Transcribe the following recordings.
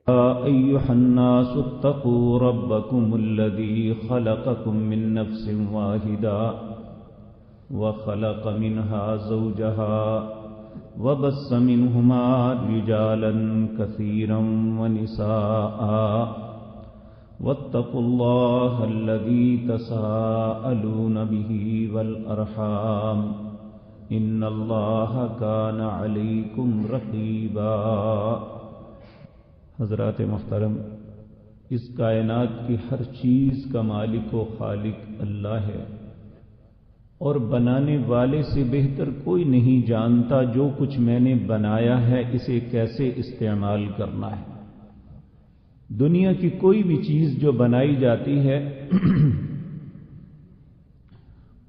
أيها الناس اتقوا ربكم الذي خلقكم من نفس واحدة وخلق منها زوجها وبث منهما رجالا كثيرا ونساء واتقوا الله الذي تساءلون به والأرحام إن الله كان عليكم رقيبا۔ حضرات محترم، اس کائنات کی ہر چیز کا مالک و خالق اللہ ہے، اور بنانے والے سے بہتر کوئی نہیں جانتا جو کچھ میں نے بنایا ہے اسے کیسے استعمال کرنا ہے۔ دنیا کی کوئی بھی چیز جو بنائی جاتی ہے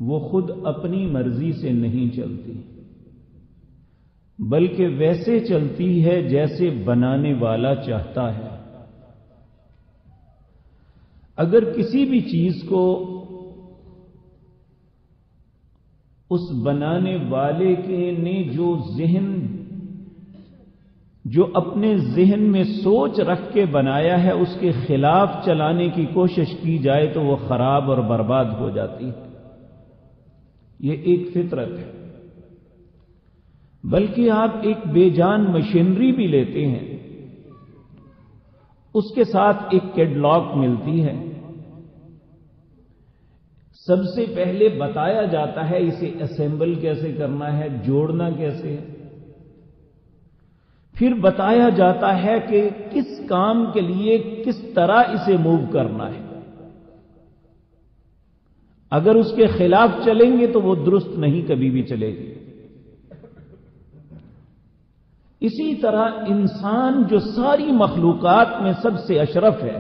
وہ خود اپنی مرضی سے نہیں چلتی، بلکہ ویسے چلتی ہے جیسے بنانے والا چاہتا ہے۔ اگر کسی بھی چیز کو اس بنانے والے کے نے جو اپنے ذہن میں سوچ رکھ کے بنایا ہے اس کے خلاف چلانے کی کوشش کی جائے تو وہ خراب اور برباد ہو جاتی ہے۔ یہ ایک فطرت ہے۔ بلکہ آپ ایک بے جان مشینری بھی لیتے ہیں، اس کے ساتھ ایک کیٹلاگ ملتی ہے، سب سے پہلے بتایا جاتا ہے اسے اسمبل کیسے کرنا ہے، جوڑنا کیسے ہے، پھر بتایا جاتا ہے کہ کس کام کے لیے کس طرح اسے موو کرنا ہے۔ اگر اس کے خلاف چلیں گے تو وہ درست نہیں کبھی بھی چلے گی۔ اسی طرح انسان جو ساری مخلوقات میں سب سے اشرف ہے،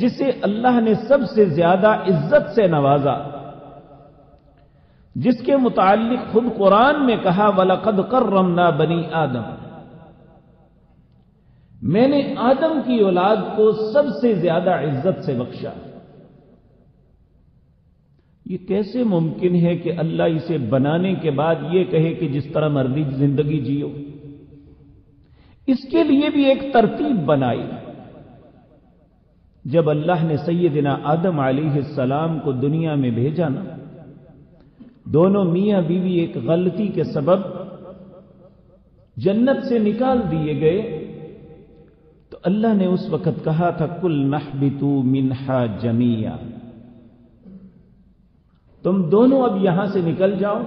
جسے اللہ نے سب سے زیادہ عزت سے نوازا، جس کے متعلق خود قرآن میں کہا وَلَقَدْ كَرَّمْنَا بَنِي آدم، میں نے آدم کی اولاد کو سب سے زیادہ عزت سے بخشا۔ یہ کیسے ممکن ہے کہ اللہ اسے بنانے کے بعد یہ کہے کہ جس طرح مرضی زندگی جیو؟ اس کے لیے بھی ایک ترتیب بنائی۔ جب اللہ نے سیدنا آدم علیہ السلام کو دنیا میں بھیجا نا، دونوں میاں بیوی ایک غلطی کے سبب جنت سے نکال دیے گئے، تو اللہ نے اس وقت کہا تھا قُلْ نَحْبِطُوا مِنْهَا جَمِيعًا، تم دونوں اب یہاں سے نکل جاؤ۔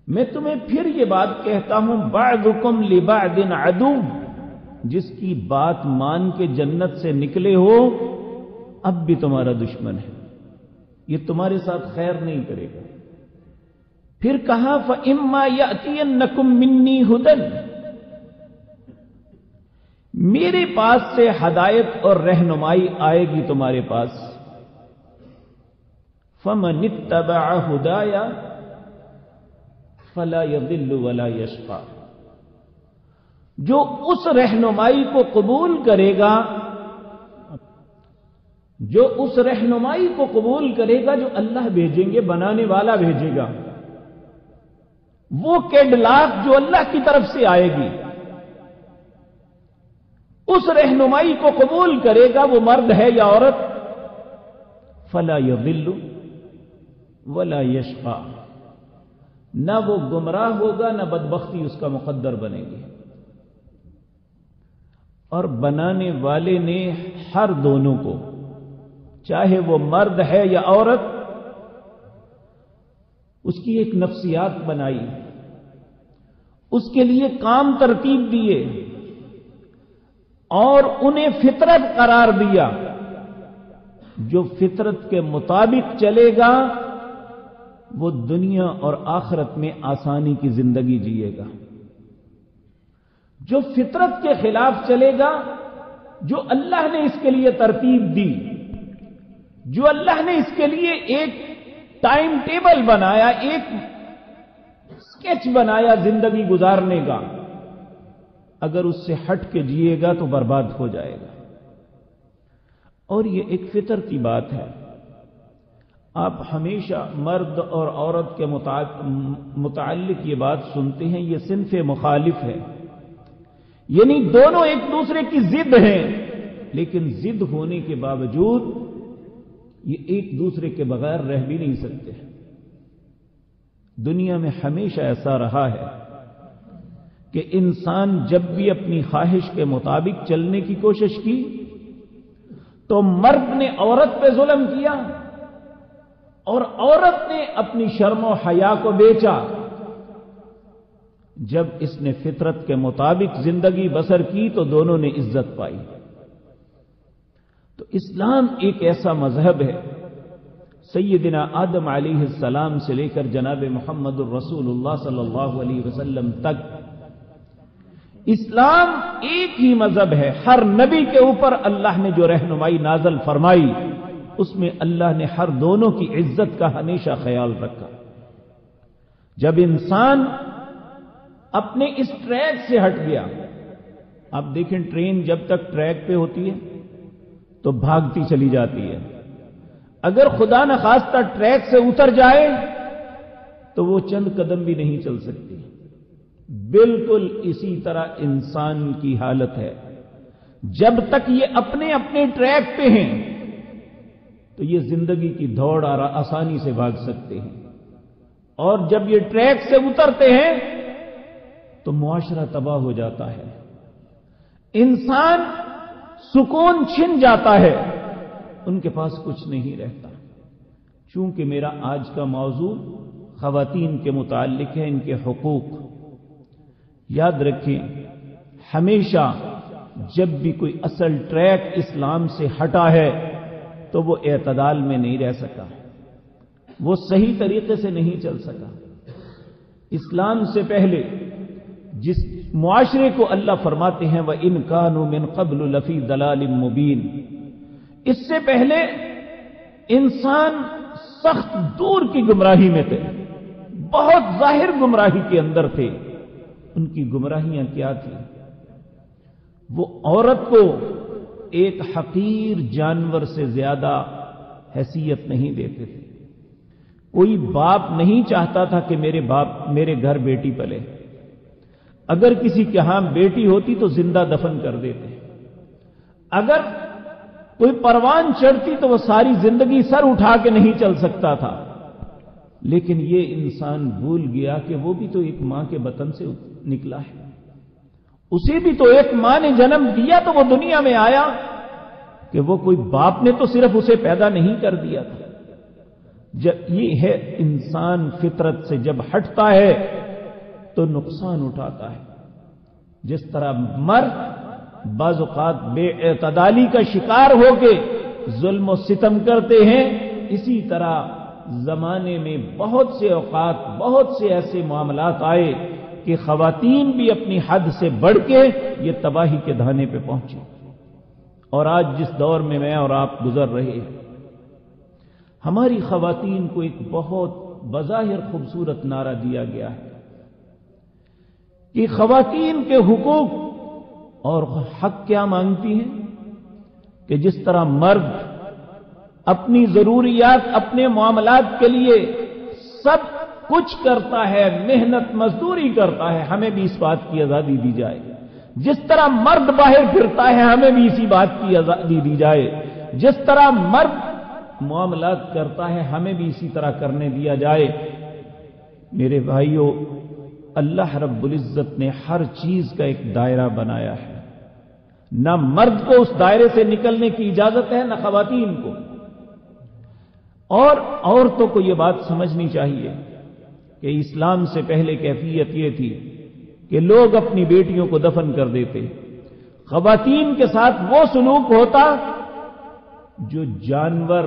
میں تمہیں پھر یہ بات کہتا ہوں بعضکم لبعض عدو، جس کی بات مان کے جنت سے نکلے ہو اب بھی تمہارا دشمن ہے، یہ تمہارے ساتھ خیر نہیں کرے گا۔ پھر کہا فَإِمَّا يَأْتِيَنَّكُم مِّنِّي هُدًى، میرے پاس سے ہدایت اور رہنمائی آئے گی تمہارے پاس، فَمَنِ اتَّبَعَ هُدَايَ فَلَا يَضِلُّ وَلَا يَشْقَى، جو اس رہنمائی کو قبول کرے گا، جو اس رہنمائی کو قبول کرے گا جو اللہ بھیجیں گے، بنانے والا بھیجے گا، وہ کیڈلاک جو اللہ کی طرف سے آئے گی، اس رہنمائی کو قبول کرے گا، وہ مرد ہے یا عورت، فَلَا يَضِلُّ وَلَا يَشْقَى، نہ وہ گمراہ ہوگا نہ بدبختی اس کا مقدر بنے گی۔ اور بنانے والے نے ہر دونوں کو، چاہے وہ مرد ہے یا عورت، اس کی ایک نفسیات بنائی، اس کے لیے کام ترتیب دیے اور انہیں فطرت قرار دیا۔ جو فطرت کے مطابق چلے گا وہ دنیا اور آخرت میں آسانی کی زندگی جیے گا، جو فطرت کے خلاف چلے گا، جو اللہ نے اس کے لیے ترتیب دی، جو اللہ نے اس کے لیے ایک ٹائم ٹیبل بنایا، ایک اسکیچ بنایا زندگی گزارنے کا، اگر اس سے ہٹ کے جیے گا تو برباد ہو جائے گا۔ اور یہ ایک فطرتی بات ہے۔ آپ ہمیشہ مرد اور عورت کے متعلق یہ بات سنتے ہیں، یہ صنف مخالف ہے، یعنی دونوں ایک دوسرے کی ضد ہیں، لیکن ضد ہونے کے باوجود یہ ایک دوسرے کے بغیر رہ بھی نہیں سکتے۔ دنیا میں ہمیشہ ایسا رہا ہے کہ انسان جب بھی اپنی خواہش کے مطابق چلنے کی کوشش کی تو مرد نے عورت پہ ظلم کیا اور عورت نے اپنی شرم و حیا کو بیچا۔ جب اس نے فطرت کے مطابق زندگی بسر کی تو دونوں نے عزت پائی۔ تو اسلام ایک ایسا مذہب ہے، سیدنا آدم علیہ السلام سے لے کر جناب محمد الرسول اللہ صلی اللہ علیہ وسلم تک اسلام ایک ہی مذہب ہے۔ ہر نبی کے اوپر اللہ نے جو رہنمائی نازل فرمائی اس میں اللہ نے ہر دونوں کی عزت کا ہمیشہ خیال رکھا۔ جب انسان اپنے اس ٹریک سے ہٹ گیا، آپ دیکھیں ٹرین جب تک ٹریک پہ ہوتی ہے تو بھاگتی چلی جاتی ہے، اگر خدا نخواستہ ٹریک سے اتر جائے تو وہ چند قدم بھی نہیں چل سکتی۔ بالکل اسی طرح انسان کی حالت ہے، جب تک یہ اپنے اپنے ٹریک پہ ہیں تو یہ زندگی کی دوڑ آسانی سے بھاگ سکتے ہیں، اور جب یہ ٹریک سے اترتے ہیں تو معاشرہ تباہ ہو جاتا ہے، انسان سکون چھن جاتا ہے، ان کے پاس کچھ نہیں رہتا۔ چونکہ میرا آج کا موضوع خواتین کے متعلق ہے، ان کے حقوق۔ یاد رکھیں، ہمیشہ جب بھی کوئی اصل ٹریک اسلام سے ہٹا ہے تو وہ اعتدال میں نہیں رہ سکا، وہ صحیح طریقے سے نہیں چل سکا۔ اسلام سے پہلے جس معاشرے کو اللہ فرماتے ہیں وَإِن كَانُوا مِن قَبْلُ لَفِي ضَلَالٍ مُبِينٍ، اس سے پہلے انسان سخت دور کی گمراہی میں تھے، بہت ظاہر گمراہی کے اندر تھے۔ ان کی گمراہیاں کیا تھیں؟ وہ عورت کو ایک حقیر جانور سے زیادہ حیثیت نہیں دیتے تھے۔ کوئی باپ نہیں چاہتا تھا کہ میرے گھر بیٹی پلے، اگر کسی کے ہاں بیٹی ہوتی تو زندہ دفن کر دیتے، اگر کوئی پروان چڑھتی تو وہ ساری زندگی سر اٹھا کے نہیں چل سکتا تھا۔ لیکن یہ انسان بھول گیا کہ وہ بھی تو ایک ماں کے بطن سے نکلا ہے، اسے بھی تو ایک ماں نے جنم دیا تو وہ دنیا میں آیا، کہ وہ کوئی باپ نے تو صرف اسے پیدا نہیں کر دیا تھا۔ جب یہ ہے انسان فطرت سے جب ہٹتا ہے تو نقصان اٹھاتا ہے۔ جس طرح مرد بعض اوقات بے اعتدالی کا شکار ہو کے ظلم و ستم کرتے ہیں، اسی طرح زمانے میں بہت سے اوقات بہت سے ایسے معاملات آئے کہ خواتین بھی اپنی حد سے بڑھ کے یہ تباہی کے دھانے پہ پہنچی۔ اور آج جس دور میں میں اور آپ گزر رہے ہیں، ہماری خواتین کو ایک بہت بظاہر خوبصورت نعرہ دیا گیا ہے کہ خواتین کے حقوق اور حق کیا مانگتی ہیں، کہ جس طرح مرد اپنی ضروریات اپنے معاملات کے لیے سب کچھ کرتا ہے، محنت مزدوری کرتا ہے، ہمیں بھی اس بات کی آزادی دی جائے۔ جس طرح مرد باہر پھرتا ہے ہمیں بھی اسی بات کی آزادی دی جائے، جس طرح مرد معاملات کرتا ہے ہمیں بھی اسی طرح کرنے دیا جائے۔ میرے بھائیوں، اللہ رب العزت نے ہر چیز کا ایک دائرہ بنایا ہے، نہ مرد کو اس دائرے سے نکلنے کی اجازت ہے نہ خواتین کو۔ اور عورتوں کو یہ بات سمجھنی چاہیے کہ اسلام سے پہلے کیفیت یہ تھی کہ لوگ اپنی بیٹیوں کو دفن کر دیتے، خواتین کے ساتھ وہ سلوک ہوتا جو جانور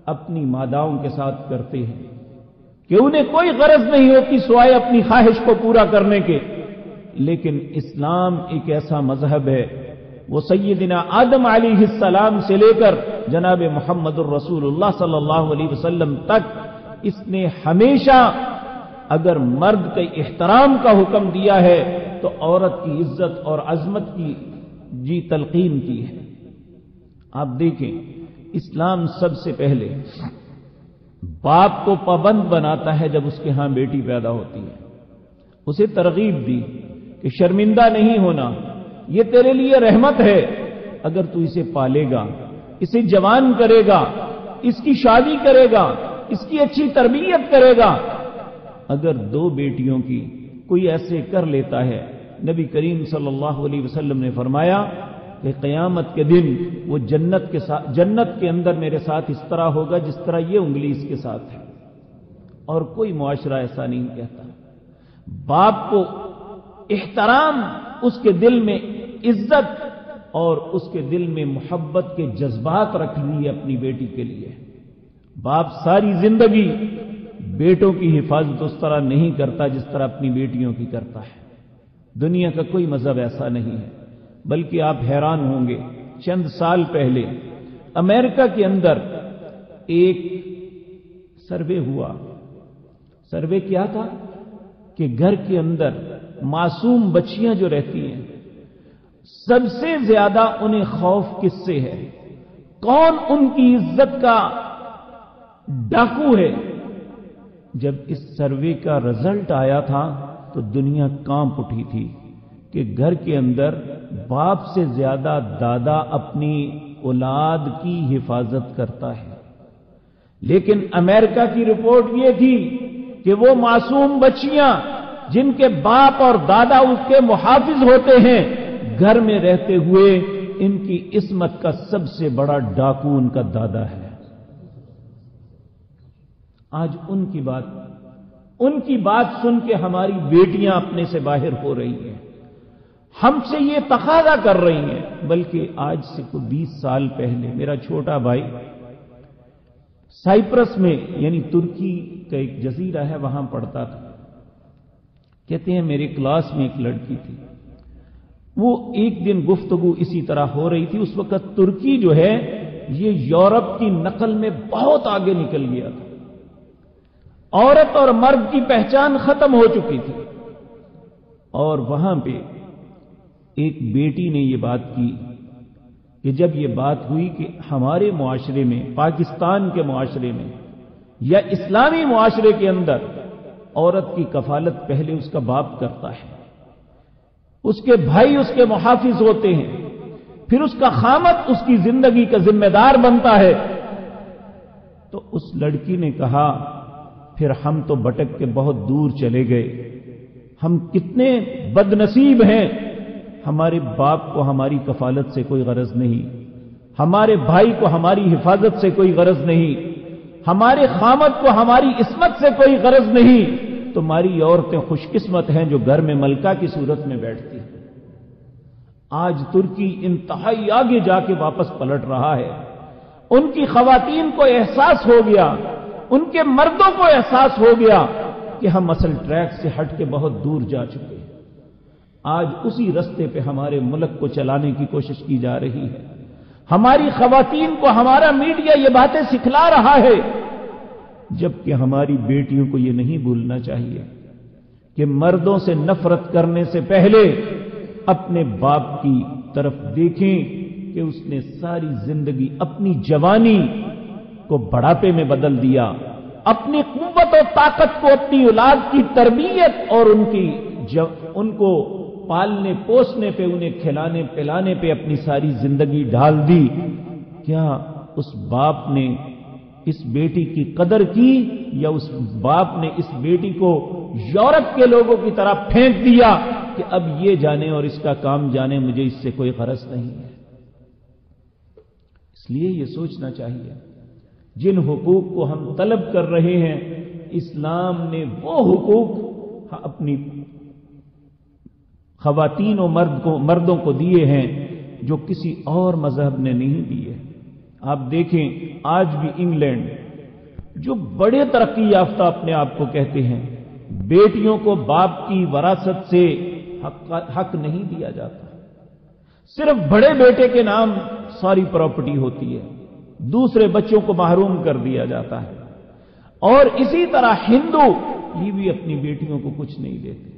اپنی ماداؤں کے ساتھ کرتے ہیں، کہ انہیں کوئی غرض نہیں ہوتی سوائے اپنی خواہش کو پورا کرنے کے۔ لیکن اسلام ایک ایسا مذہب ہے، وہ سیدنا آدم علیہ السلام سے لے کر جناب محمد الرسول اللہ صلی اللہ علیہ وسلم تک اس نے ہمیشہ اگر مرد کے احترام کا حکم دیا ہے تو عورت کی عزت اور عظمت کی تلقین کی ہے۔ آپ دیکھیں، اسلام سب سے پہلے باپ کو پابند بناتا ہے جب اس کے ہاں بیٹی پیدا ہوتی ہے، اسے ترغیب دی کہ شرمندہ نہیں ہونا، یہ تیرے لیے رحمت ہے، اگر تو اسے پالے گا، اسے جوان کرے گا، اس کی شادی کرے گا، اس کی اچھی تربیت کرے گا۔ اگر 2 بیٹیوں کی کوئی ایسے کر لیتا ہے، نبی کریم صلی اللہ علیہ وسلم نے فرمایا کہ قیامت کے دن وہ جنت کے اندر میرے ساتھ اس طرح ہوگا جس طرح یہ انگلی اس کے ساتھ ہے، اور کوئی معاشرہ ایسا نہیں کہتا۔ باپ کو احترام، اس کے دل میں عزت اور اس کے دل میں محبت کے جذبات رکھ لیے اپنی بیٹی کے لیے۔ باپ ساری زندگی بیٹوں کی حفاظت اس طرح نہیں کرتا جس طرح اپنی بیٹیوں کی کرتا ہے۔ دنیا کا کوئی مذہب ایسا نہیں ہے، بلکہ آپ حیران ہوں گے، چند سال پہلے امریکہ کے اندر ایک سروے ہوا۔ سروے کیا تھا کہ گھر کے اندر معصوم بچیاں جو رہتی ہیں، سب سے زیادہ انہیں خوف کس سے ہے؟ کون ان کی عزت کا ڈاکو ہے؟ جب اس سروے کا رزلٹ آیا تھا تو دنیا کانپ اٹھی تھی کہ گھر کے اندر باپ سے زیادہ دادا اپنی اولاد کی حفاظت کرتا ہے۔ لیکن امریکہ کی رپورٹ یہ تھی کہ وہ معصوم بچیاں جن کے باپ اور دادا اس کے محافظ ہوتے ہیں، گھر میں رہتے ہوئے ان کی عصمت کا سب سے بڑا ڈاکو ان کا دادا ہے۔ آج ان کی بات سن کے ہماری بیٹیاں اپنے سے باہر ہو رہی ہیں، ہم سے یہ تقاضا کر رہی ہیں۔ بلکہ آج سے کوئی 20 سال پہلے میرا چھوٹا بھائی سائپرس میں، یعنی ترکی کا ایک جزیرہ ہے، وہاں پڑھتا تھا۔ کہتے ہیں میرے کلاس میں ایک لڑکی تھی، وہ ایک دن گفتگو اسی طرح ہو رہی تھی۔ اس وقت ترکی جو ہے یہ یورپ کی نقل میں بہت آگے نکل گیا تھا، عورت اور مرد کی پہچان ختم ہو چکی تھی، اور وہاں پہ ایک بیٹی نے یہ بات کی کہ جب یہ بات ہوئی کہ ہمارے معاشرے میں، پاکستان کے معاشرے میں یا اسلامی معاشرے کے اندر عورت کی کفالت پہلے اس کا باپ کرتا ہے، اس کے بھائی اس کے محافظ ہوتے ہیں، پھر اس کا خامد اس کی زندگی کا ذمہ دار بنتا ہے۔ تو اس لڑکی نے کہا پھر ہم تو بھٹک کے بہت دور چلے گئے، ہم کتنے بد نصیب ہیں، ہمارے باپ کو ہماری کفالت سے کوئی غرض نہیں، ہمارے بھائی کو ہماری حفاظت سے کوئی غرض نہیں، ہمارے خامد کو ہماری عصمت سے کوئی غرض نہیں، تمہاری عورتیں خوش قسمت ہیں جو گھر میں ملکہ کی صورت میں بیٹھتی ہیں۔ آج ترکی انتہائی آگے جا کے واپس پلٹ رہا ہے، ان کی خواتین کو احساس ہو گیا، ان کے مردوں کو احساس ہو گیا کہ ہم اصل ٹریک سے ہٹ کے بہت دور جا چکے ہیں۔ آج اسی رستے پہ ہمارے ملک کو چلانے کی کوشش کی جا رہی ہے، ہماری خواتین کو ہمارا میڈیا یہ باتیں سکھلا رہا ہے، جبکہ ہماری بیٹیوں کو یہ نہیں بھولنا چاہیے کہ مردوں سے نفرت کرنے سے پہلے اپنے باپ کی طرف دیکھیں کہ اس نے ساری زندگی اپنی جوانی کو بڑھاپے میں بدل دیا، اپنی قوت و طاقت کو اپنی اولاد کی تربیت اور ان کو پالنے پوسنے پہ، انہیں کھلانے پلانے پہ اپنی ساری زندگی ڈال دی۔ کیا اس باپ نے اس بیٹی کی قدر کی، یا اس باپ نے اس بیٹی کو یورپ کے لوگوں کی طرح پھینک دیا کہ اب یہ جانے اور اس کا کام جانے، مجھے اس سے کوئی غرض نہیں ہے؟ اس لیے یہ سوچنا چاہیے جن حقوق کو ہم طلب کر رہے ہیں، اسلام نے وہ حقوق اپنی خواتین و مردوں کو دیے ہیں جو کسی اور مذہب نے نہیں دیے۔ آپ دیکھیں آج بھی انگلینڈ جو بڑے ترقی یافتہ اپنے آپ کو کہتے ہیں، بیٹیوں کو باپ کی وراثت سے حق نہیں دیا جاتا، صرف بڑے بیٹے کے نام ساری پراپرٹی ہوتی ہے، دوسرے بچوں کو محروم کر دیا جاتا ہے۔ اور اسی طرح ہندو یہ بھی اپنی بیٹیوں کو کچھ نہیں دیتے۔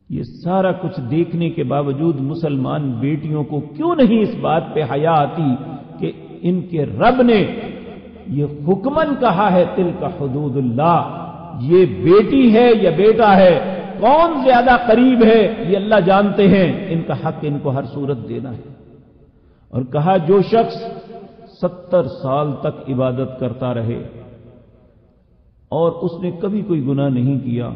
یہ سارا کچھ دیکھنے کے باوجود مسلمان بیٹیوں کو کیوں نہیں اس بات پہ حیا آتی کہ ان کے رب نے یہ حکمن کہا ہے تلک حدود اللہ، یہ بیٹی ہے یا بیٹا ہے، کون زیادہ قریب ہے یہ اللہ جانتے ہیں، ان کا حق ان کو ہر صورت دینا ہے۔ اور کہا جو شخص 70 سال تک عبادت کرتا رہے اور اس نے کبھی کوئی گناہ نہیں کیا،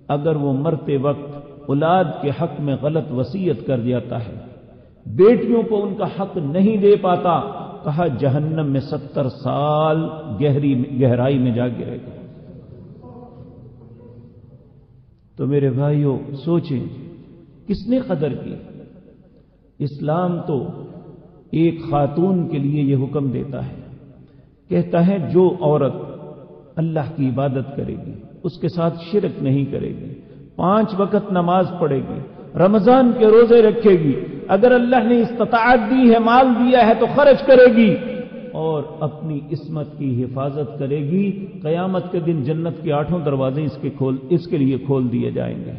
اگر وہ مرتے وقت اولاد کے حق میں غلط وصیت کر جاتا ہے، بیٹیوں کو ان کا حق نہیں دے پاتا، کہا جہنم میں 70 سال گہرائی میں جا گرے گا۔ تو میرے بھائیوں سوچیں کس نے قدر کی؟ اسلام تو ایک خاتون کے لیے یہ حکم دیتا ہے، کہتا ہے جو عورت اللہ کی عبادت کرے گی، اس کے ساتھ شرک نہیں کرے گی، 5 وقت نماز پڑھے گی، رمضان کے روزے رکھے گی، اگر اللہ نے استطاعت دی ہے، مال دیا ہے تو خرچ کرے گی اور اپنی عصمت کی حفاظت کرے گی، قیامت کے دن جنت کے 8 دروازے اس کے لیے کھول دیے جائیں گے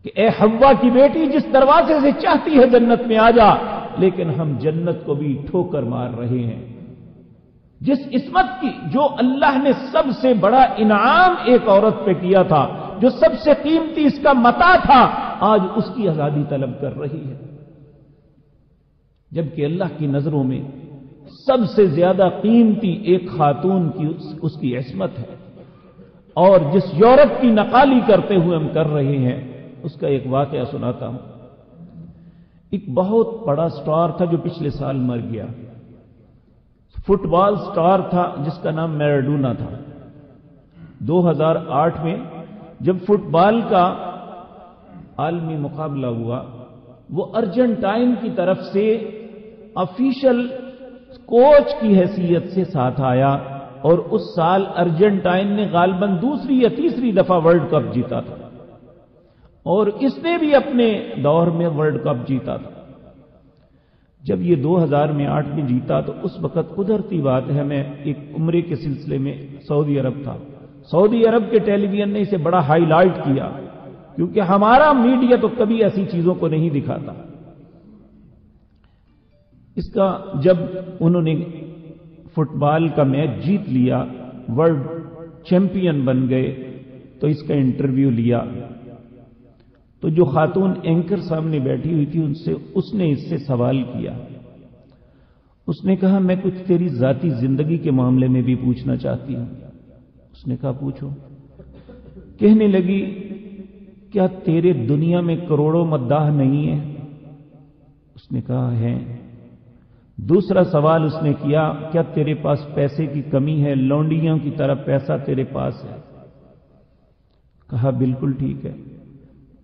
کہ اے حوا کی بیٹی جس دروازے سے چاہتی ہے جنت میں آ جا، لیکن ہم جنت کو بھی ٹھوکر مار رہے ہیں۔ جس عصمت کی جو اللہ نے سب سے بڑا انعام ایک عورت پہ کیا تھا، جو سب سے قیمتی اس کا متاع تھا، آج اس کی آزادی طلب کر رہی ہے، جبکہ اللہ کی نظروں میں سب سے زیادہ قیمتی ایک خاتون کی اس کی عصمت ہے۔ اور جس یورپ کی نقالی کرتے ہوئے ہم کر رہے ہیں، اس کا ایک واقعہ سناتا ہوں۔ ایک بہت بڑا سٹار تھا جو پچھلے سال مر گیا، فٹ بال سٹار تھا جس کا نام میراڈونا تھا۔ 2008 میں جب فٹ بال کا عالمی مقابلہ ہوا، وہ ارجنٹائن کی طرف سے آفیشل کوچ کی حیثیت سے ساتھ آیا، اور اس سال ارجنٹائن نے غالباً 2 یا 3 دفعہ ورلڈ کپ جیتا تھا، اور اس نے بھی اپنے دور میں ورلڈ کپ جیتا تھا۔ جب یہ 2008 میں جیتا تو اس وقت قدرتی بات ہے، میں ایک عمرے کے سلسلے میں سعودی عرب تھا، سعودی عرب کے ٹیلی ویژن نے اسے بڑا ہائی لائٹ کیا، کیونکہ ہمارا میڈیا تو کبھی ایسی چیزوں کو نہیں دکھاتا۔ اس کا جب انہوں نے فٹ بال کا میچ جیت لیا، ورلڈ چیمپئن بن گئے، تو اس کا انٹرویو لیا، تو جو خاتون اینکر سامنے بیٹھی ہوئی تھی اس نے اس سے سوال کیا۔ اس نے کہا میں کچھ تیری ذاتی زندگی کے معاملے میں بھی پوچھنا چاہتی ہوں۔ اس نے کہا پوچھو۔ کہنے لگی کیا تیرے دنیا میں کروڑوں مداح نہیں ہیں؟ اس نے کہا ہے۔ دوسرا سوال اس نے کیا کیا تیرے پاس پیسے کی کمی ہے، لونڈیوں کی طرح پیسہ تیرے پاس ہے؟ کہا بالکل ٹھیک ہے۔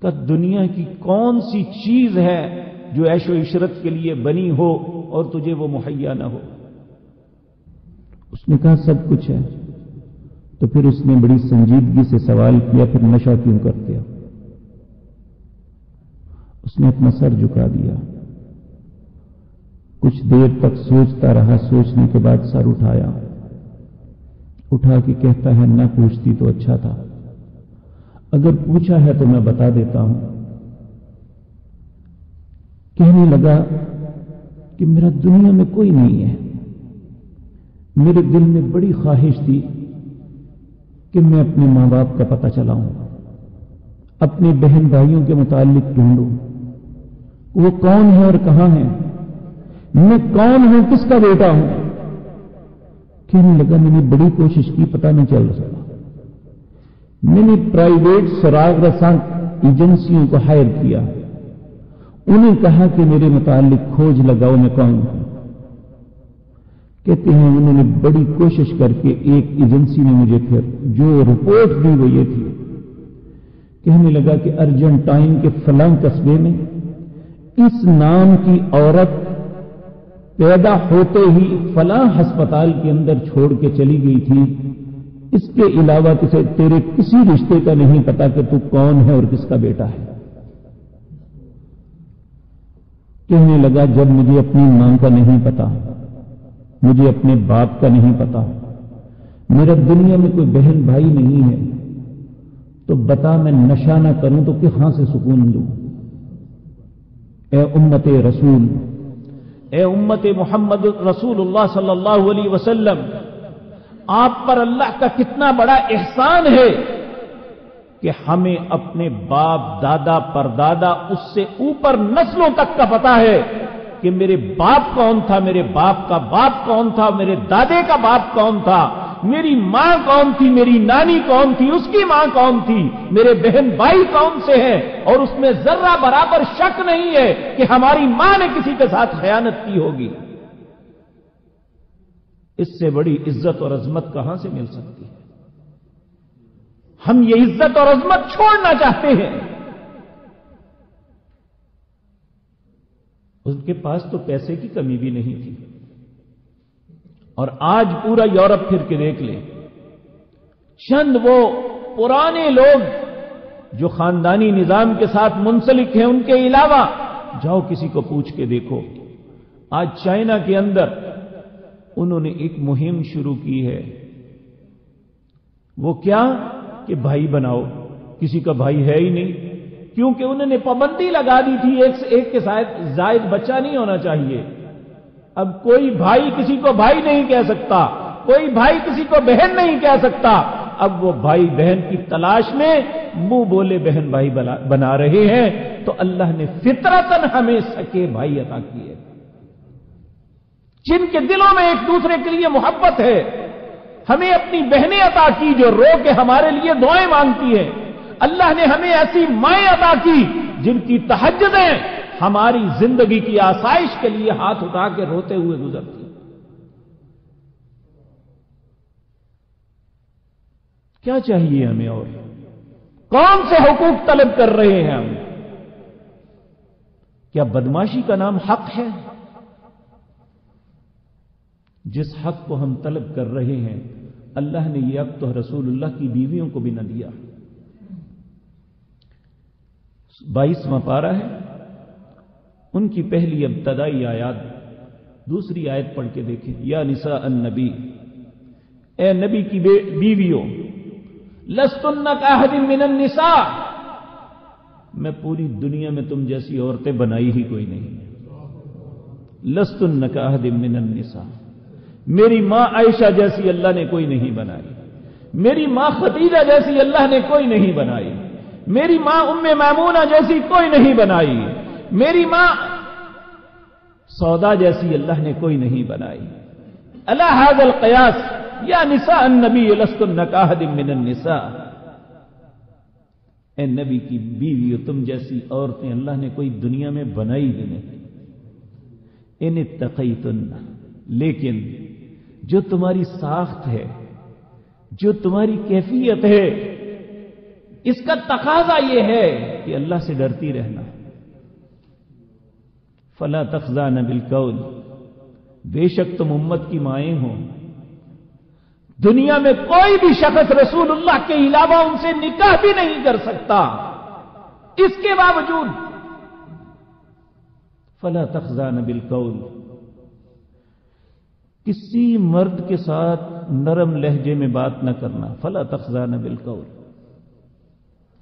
کہ دنیا کی کون سی چیز ہے جو عیش و عشرت کے لیے بنی ہو اور تجھے وہ مہیا نہ ہو؟ اس نے کہا سب کچھ ہے۔ تو پھر اس نے بڑی سنجیدگی سے سوال کیا پھر نشہ کیوں کرتے ہو؟ اس نے اپنا سر جھکا دیا، کچھ دیر تک سوچتا رہا، سوچنے کے بعد سر اٹھا کے کہتا ہے نہ پوچھتی تو اچھا تھا، اگر پوچھا ہے تو میں بتا دیتا ہوں۔ کہنے لگا کہ میرا دنیا میں کوئی نہیں ہے، میرے دل میں بڑی خواہش تھی کہ میں اپنے ماں باپ کا پتہ چلاؤں، اپنے بہن بھائیوں کے متعلق ڈھونڈوں، وہ کون ہے اور کہاں ہے، میں کون ہوں، کس کا بیٹا ہوں۔ کہنے لگا میں نے بڑی کوشش کی، پتہ نہیں چل سکا۔ میں نے پرائیویٹ سراغ رساں ایجنسیوں کو ہائر کیا، انہیں کہا کہ میرے متعلق کھوج لگاؤ میں کون ہوں۔ کہتے ہیں انہوں نے بڑی کوشش کر کے ایک ایجنسی نے مجھے پھر جو رپورٹ دی وہ یہ تھی، کہنے لگا کہ ارجنٹائن کے فلاں قصبے میں اس نام کی عورت پیدا ہوتے ہی فلاں ہسپتال کے اندر چھوڑ کے چلی گئی تھی، اس کے علاوہ تیرے کسی رشتے کا نہیں پتا کہ تو کون ہے اور کس کا بیٹا ہے۔ کہنے لگا جب مجھے اپنی ماں کا نہیں پتا، مجھے اپنے باپ کا نہیں پتا، میرا دنیا میں کوئی بہن بھائی نہیں ہے، تو بتا میں نشہ نہ کروں تو کہاں سے سکون لوں؟ اے امت رسول، اے امت محمد رسول اللہ صلی اللہ علیہ وسلم، آپ پر اللہ کا کتنا بڑا احسان ہے کہ ہمیں اپنے باپ دادا پردادا اس سے اوپر نسلوں تک کا پتا ہے کہ میرے باپ کون تھا، میرے باپ کا باپ کون تھا، میرے دادے کا باپ کون تھا، میری ماں کون تھی، میری نانی کون تھی، اس کی ماں کون تھی، میرے بہن بھائی کون سے ہیں، اور اس میں ذرہ برابر شک نہیں ہے کہ ہماری ماں نے کسی کے ساتھ خیانت کی ہوگی۔ اس سے بڑی عزت اور عظمت کہاں سے مل سکتی ہے؟ ہم یہ عزت اور عظمت چھوڑنا چاہتے ہیں۔ ان کے پاس تو پیسے کی کمی بھی نہیں تھی، اور آج پورا یورپ پھر کے دیکھ لیں، چند وہ پرانے لوگ جو خاندانی نظام کے ساتھ منسلک ہیں، ان کے علاوہ جاؤ کسی کو پوچھ کے دیکھو۔ آج چائنا کے اندر انہوں نے ایک مہم شروع کی ہے، وہ کیا کہ بھائی بناؤ، کسی کا بھائی ہے ہی نہیں، کیونکہ انہوں نے پابندی لگا دی تھی ایک سے ایک کے زائد بچہ نہیں ہونا چاہیے۔ اب کوئی بھائی کسی کو بھائی نہیں کہہ سکتا، کوئی بھائی کسی کو بہن نہیں کہہ سکتا۔ اب وہ بھائی بہن کی تلاش میں منہ بولے بہن بھائی بنا رہے ہیں، تو اللہ نے فطرتاً ہمیں سکے بھائی عطا کیے، جن کے دلوں میں ایک دوسرے کے لیے محبت ہے۔ ہمیں اپنی بہنیں عطا کی جو رو کے ہمارے لیے دعائیں مانگتی ہیں۔ اللہ نے ہمیں ایسی مائیں عطا کی جن کی تہجدیں ہماری زندگی کی آسائش کے لیے ہاتھ اٹھا کے روتے ہوئے گزرتی۔ کیا چاہیے ہمیں اور کون سے حقوق طلب کر رہے ہیں ہم؟ کیا بدماشی کا نام حق ہے؟ جس حق کو ہم طلب کر رہے ہیں اللہ نے یہ حق تو رسول اللہ کی بیویوں کو بھی نہ دیا۔ 22واں پارہ ہے، ان کی پہلی ابتدائی آیات، دوسری آیت پڑھ کے دیکھیں۔ یا نساء النبی، اے نبی کی بیویوں، لستن کاحد من النساء، میں پوری دنیا میں تم جیسی عورتیں بنائی ہی کوئی نہیں۔ لستن کاحد من النساء، میری ماں عائشہ جیسی اللہ نے کوئی نہیں بنائی، میری ماں خدیجہ جیسی اللہ نے کوئی نہیں بنائی، میری ماں ام میمونہ جیسی کوئی نہیں بنائی، میری ماں سودا جیسی اللہ نے کوئی نہیں بنائی۔ الا ھذا القیاس یا نساء النبی لستن کاحد من النساء، اے نبی کی بیویوں تم جیسی عورتیں اللہ نے کوئی دنیا میں بنائی بھی نہیں۔ ان اتقیتن، لیکن جو تمہاری ساخت ہے، جو تمہاری کیفیت ہے، اس کا تقاضا یہ ہے کہ اللہ سے ڈرتی رہنا۔ فلا تخضعن بالقول، بے شک تم امت کی مائیں ہو، دنیا میں کوئی بھی شخص رسول اللہ کے علاوہ ان سے نکاح بھی نہیں کر سکتا، اس کے باوجود فلا تخضعن بالقول، کسی مرد کے ساتھ نرم لہجے میں بات نہ کرنا۔ فلا تخضعن بالقول،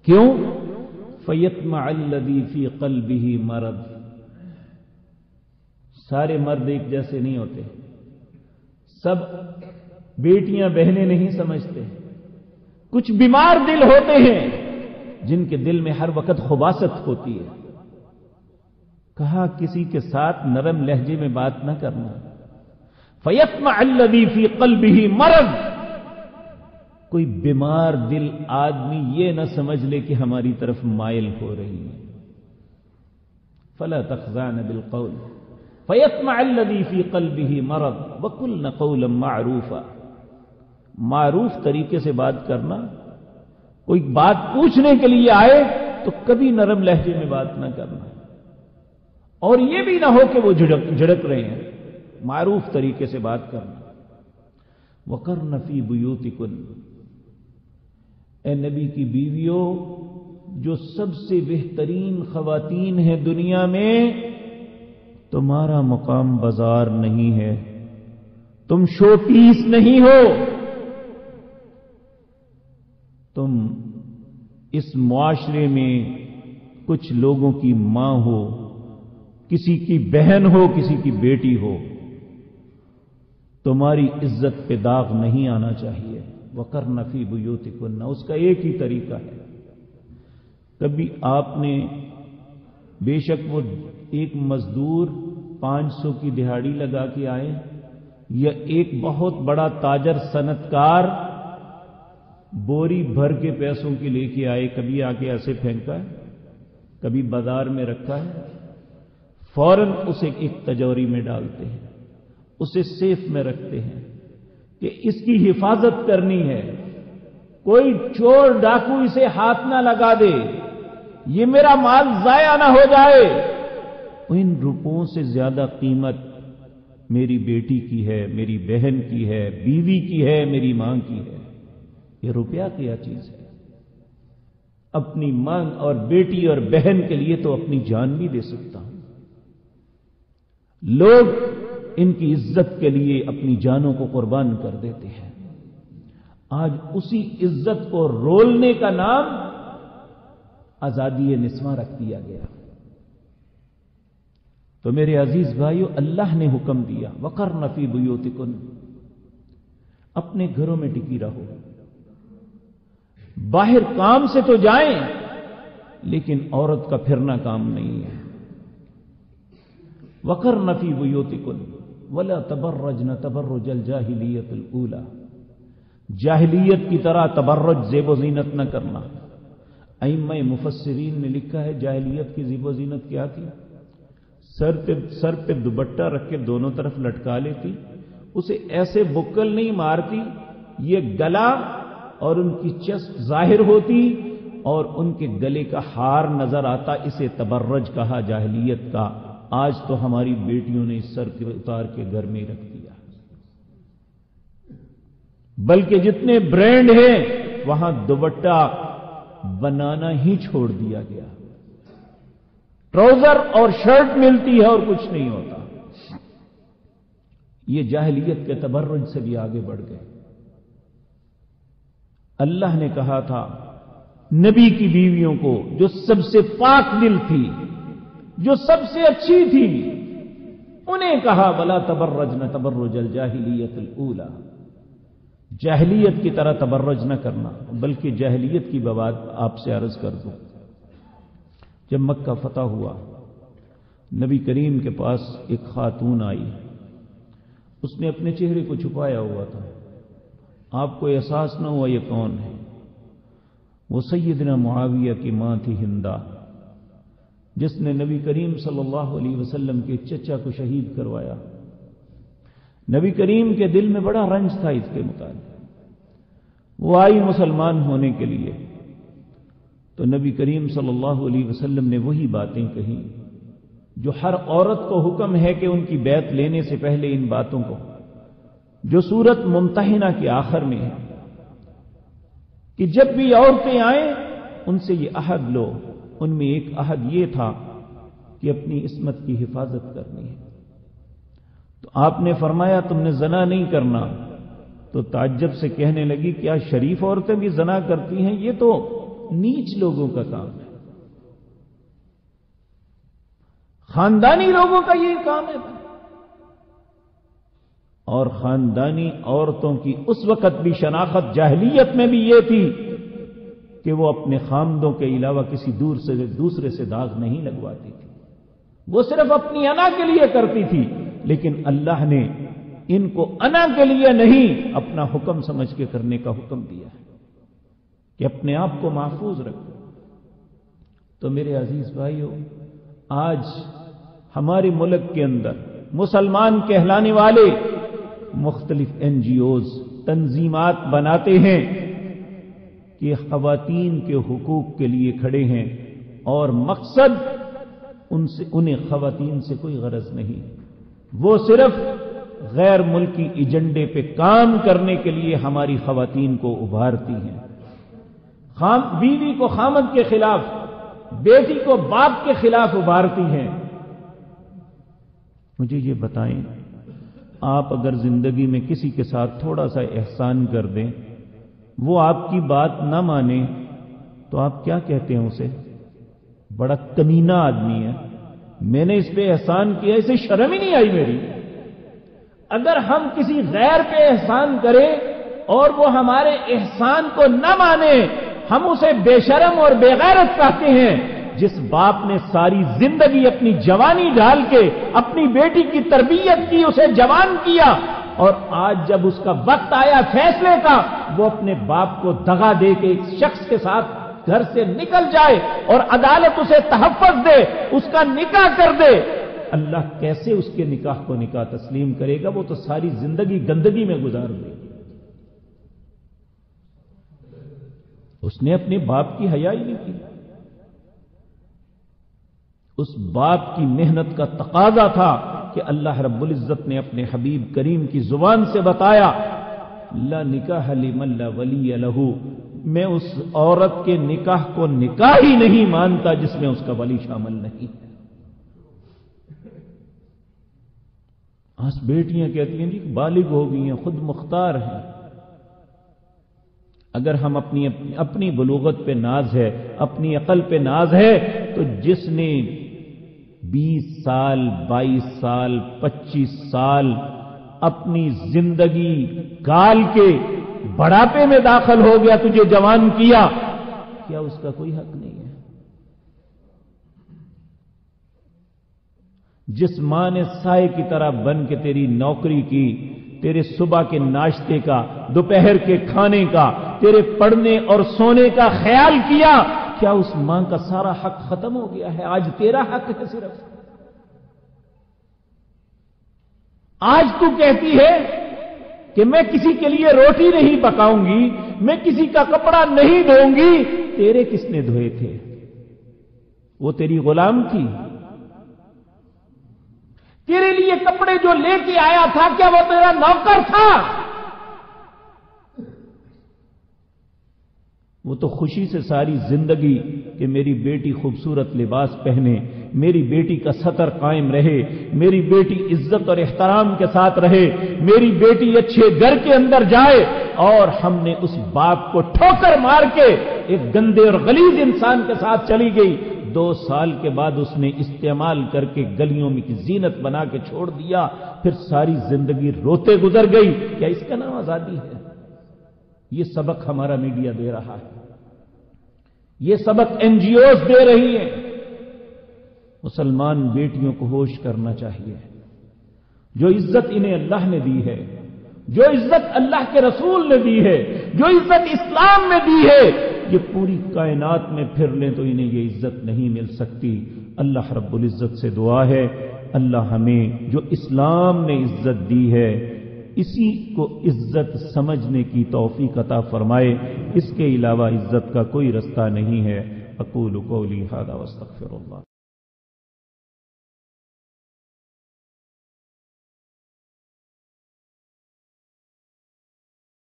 کیوں؟ فیطمع الذی فی قلبہ مرض، سارے مرد ایک جیسے نہیں ہوتے، سب بیٹیاں بہنیں نہیں سمجھتے، کچھ بیمار دل ہوتے ہیں جن کے دل میں ہر وقت خباثت ہوتی ہے۔ کہا کسی کے ساتھ نرم لہجے میں بات نہ کرنا۔ فیطمع الذی فی قلبہ مرض، کوئی بیمار دل آدمی یہ نہ سمجھ لے کہ ہماری طرف مائل ہو رہی ہے۔ فلا تخضعن بالقول فیطمع الذی فی قلبہ مرض وقلن قولا معروفا، معروف طریقے سے بات کرنا۔ کوئی بات پوچھنے کے لیے آئے تو کبھی نرم لہجے میں بات نہ کرنا، اور یہ بھی نہ ہو کہ وہ جھڑک رہے ہیں، معروف طریقے سے بات کرنا۔ وقرن فی بیوتکن، اے نبی کی بیویوں جو سب سے بہترین خواتین ہیں دنیا میں، تمہارا مقام بازار نہیں ہے، تم شو پیس نہیں ہو، تم اس معاشرے میں کچھ لوگوں کی ماں ہو، کسی کی بہن ہو، کسی کی بیٹی ہو، تمہاری عزت پہ داغ نہیں آنا چاہیے۔ وقرن فی بیوتکن، اس کا ایک ہی طریقہ ہے کبھی آپ نے بے شک وہ ایک مزدور 500 کی دہاڑی لگا کے آئے یا ایک بہت بڑا تاجر صنعتکار بوری بھر کے پیسوں کی لے کے آئے، کبھی آ کے ایسے پھینکا ہے؟ کبھی بازار میں رکھا ہے؟ فوراً اسے ایک تجوری میں ڈالتے ہیں، اسے سیف میں رکھتے ہیں کہ اس کی حفاظت کرنی ہے، کوئی چور ڈاکو اسے ہاتھ نہ لگا دے، یہ میرا مال ضائع نہ ہو جائے۔ ان روپوں سے زیادہ قیمت میری بیٹی کی ہے، میری بہن کی ہے، بیوی کی ہے، میری ماں کی ہے۔ یہ روپیہ کیا چیز ہے؟ اپنی ماں اور بیٹی اور بہن کے لیے تو اپنی جان بھی دے سکتا ہوں۔ لوگ ان کی عزت کے لیے اپنی جانوں کو قربان کر دیتے ہیں۔ آج اسی عزت کو رولنے کا نام آزادی نسواں رکھ دیا گیا۔ تو میرے عزیز بھائیو، اللہ نے حکم دیا وَقَرْنَ فِي بُيُوتِكُنَّ، اپنے گھروں میں ٹکی رہو، باہر کام سے تو جائیں لیکن عورت کا پھرنا کام نہیں ہے۔ وَقَرْنَ فِي بُيُوتِكُنَّ وَلَا تَبَرَّجْنَ تَبَرُّجَ الْجَاهِلِيَّةِ الْأُولَى، جاہلیت کی طرح تبرج زیب و زینت نہ کرنا۔ ائمہ مفسرین نے لکھا ہے جاہلیت کی زیب و زینت کیا تھی؟ سر پہ دوپٹہ رکھ کے دونوں طرف لٹکا لیتی، اسے ایسے بکل نہیں مارتی، یہ گلا اور ان کی چست ظاہر ہوتی اور ان کے گلے کا ہار نظر آتا، اسے تبرج کہا جاہلیت کا۔ آج تو ہماری بیٹیوں نے اس سر کے اتار کے گھر میں رکھ دیا، بلکہ جتنے برانڈ ہیں وہاں دوپٹہ بنانا ہی چھوڑ دیا گیا، ٹراؤزر اور شرٹ ملتی ہے اور کچھ نہیں ہوتا۔ یہ جاہلیت کے تبرج سے بھی آگے بڑھ گئے۔ اللہ نے کہا تھا نبی کی بیویوں کو جو سب سے پاک دل تھی، جو سب سے اچھی تھی، انہیں کہا وَلَا تَبَرَّجْنَ تَبَرُّجَ الْجَاهِلِيَّةِ الْأُولَى، جاہلیت کی طرح تبرج نہ کرنا۔ بلکہ جاہلیت کی بات آپ سے عرض کر دوں، جب مکہ فتح ہوا، نبی کریم کے پاس ایک خاتون آئی، اس نے اپنے چہرے کو چھپایا ہوا تھا، آپ کو احساس نہ ہوا یہ کون ہے۔ وہ سیدنا معاویہ کی ماں تھی ہندا، جس نے نبی کریم صلی اللہ علیہ وسلم کے چچا کو شہید کروایا۔ نبی کریم کے دل میں بڑا رنج تھا اس کے متعلق۔ وہ آئی مسلمان ہونے کے لیے، تو نبی کریم صلی اللہ علیہ وسلم نے وہی باتیں کہیں جو ہر عورت کو حکم ہے کہ ان کی بیعت لینے سے پہلے ان باتوں کو، جو سورت ممتحنہ کے آخر میں ہے کہ جب بھی عورتیں آئیں ان سے یہ عہد لو۔ ان میں ایک عہد یہ تھا کہ اپنی عصمت کی حفاظت کرنی ہے۔ تو آپ نے فرمایا تم نے زنا نہیں کرنا، تو تعجب سے کہنے لگی کیا شریف عورتیں بھی زنا کرتی ہیں؟ یہ تو نیچ لوگوں کا کام ہے، خاندانی لوگوں کا یہ کام ہے۔ اور خاندانی عورتوں کی اس وقت بھی شناخت جاہلیت میں بھی یہ تھی کہ وہ اپنے خامدوں کے علاوہ کسی دوسرے سے داغ نہیں لگواتی تھی، وہ صرف اپنی انا کے لیے کرتی تھی۔ لیکن اللہ نے ان کو انا کے لیے نہیں، اپنا حکم سمجھ کے کرنے کا حکم دیا ہے کہ اپنے آپ کو محفوظ رکھو۔ تو میرے عزیز بھائیو، آج ہمارے ملک کے اندر مسلمان کہلانے والے مختلف NGOs تنظیمات بناتے ہیں کہ خواتین کے حقوق کے لیے کھڑے ہیں، اور مقصد انہیں خواتین سے کوئی غرض نہیں، وہ صرف غیر ملکی ایجنڈے پہ کام کرنے کے لیے ہماری خواتین کو ابھارتی ہیں۔ بیوی کو خامد کے خلاف، بیٹی کو باپ کے خلاف ابھارتی ہیں۔ مجھے یہ بتائیں، آپ اگر زندگی میں کسی کے ساتھ تھوڑا سا احسان کر دیں، وہ آپ کی بات نہ مانے، تو آپ کیا کہتے ہیں اسے؟ بڑا کمینہ آدمی ہے، میں نے اس پہ احسان کیا، اسے شرم ہی نہیں آئی میری۔ اگر ہم کسی غیر پہ احسان کریں اور وہ ہمارے احسان کو نہ مانے، ہم اسے بے شرم اور بے غیرت کہتے ہیں۔ جس باپ نے ساری زندگی اپنی جوانی ڈال کے اپنی بیٹی کی تربیت کی، اسے جوان کیا، اور آج جب اس کا وقت آیا فیصلے کا، وہ اپنے باپ کو دغا دے کے ایک شخص کے ساتھ گھر سے نکل جائے اور عدالت اسے تحفظ دے، اس کا نکاح کر دے، اللہ کیسے اس کے نکاح کو نکاح تسلیم کرے گا؟ وہ تو ساری زندگی گندگی میں گزار دے گی۔ اس نے اپنے باپ کی حیا ہی نہیں کی۔ اس باپ کی محنت کا تقاضا تھا کہ اللہ رب العزت نے اپنے حبیب کریم کی زبان سے بتایا، لا نکاح لمن لا ولی لہ، میں اس عورت کے نکاح کو نکاح ہی نہیں مانتا جس میں اس کا ولی شامل نہیں ہے۔ آج بیٹیاں کہتی ہیں جی بالغ ہو گئی ہیں، خود مختار ہیں۔ اگر ہم اپنی بلوغت پہ ناز ہے، اپنی عقل پہ ناز ہے، تو جس نے 20 سال 22 سال 25 سال اپنی زندگی گال کے بڑھاپے میں داخل ہو گیا، تجھے جوان کیا، کیا اس کا کوئی حق نہیں ہے؟ جس ماں نے سائے کی طرح بن کے تیری نوکری کی، تیرے صبح کے ناشتے کا، دوپہر کے کھانے کا، تیرے پڑھنے اور سونے کا خیال کیا، کیا اس ماں کا سارا حق ختم ہو گیا ہے؟ آج تیرا حق ہے صرف۔ آج تو کہتی ہے کہ میں کسی کے لیے روٹی نہیں پکاؤں گی، میں کسی کا کپڑا نہیں دھوؤں گی۔ تیرے کس نے دھوئے تھے؟ وہ تیری غلام تھی؟ تیرے لیے کپڑے جو لے کے آیا تھا، کیا وہ تیرا نوکر تھا؟ وہ تو خوشی سے ساری زندگی کہ میری بیٹی خوبصورت لباس پہنے، میری بیٹی کا سطر قائم رہے، میری بیٹی عزت اور احترام کے ساتھ رہے، میری بیٹی اچھے گھر کے اندر جائے، اور ہم نے اس باپ کو ٹھوکر مار کے ایک گندے اور غلیظ انسان کے ساتھ چلی گئی۔ 2 سال کے بعد اس نے استعمال کر کے گلیوں میں کی زینت بنا کے چھوڑ دیا، پھر ساری زندگی روتے گزر گئی۔ کیا اس کا نام آزادی ہے؟ یہ سبق ہمارا میڈیا دے رہا ہے، یہ سبق NGOs دے رہی ہیں۔ مسلمان بیٹیوں کو ہوش کرنا چاہیے، جو عزت انہیں اللہ نے دی ہے، جو عزت اللہ کے رسول نے دی ہے، جو عزت اسلام میں دی ہے، یہ پوری کائنات میں پھر لیں تو انہیں یہ عزت نہیں مل سکتی۔ اللہ رب العزت سے دعا ہے اللہ ہمیں جو اسلام نے عزت دی ہے اسی کو عزت سمجھنے کی توفیق عطا فرمائے، اس کے علاوہ عزت کا کوئی رستہ نہیں ہے۔ اقول قولی ھذا واستغفر اللہ۔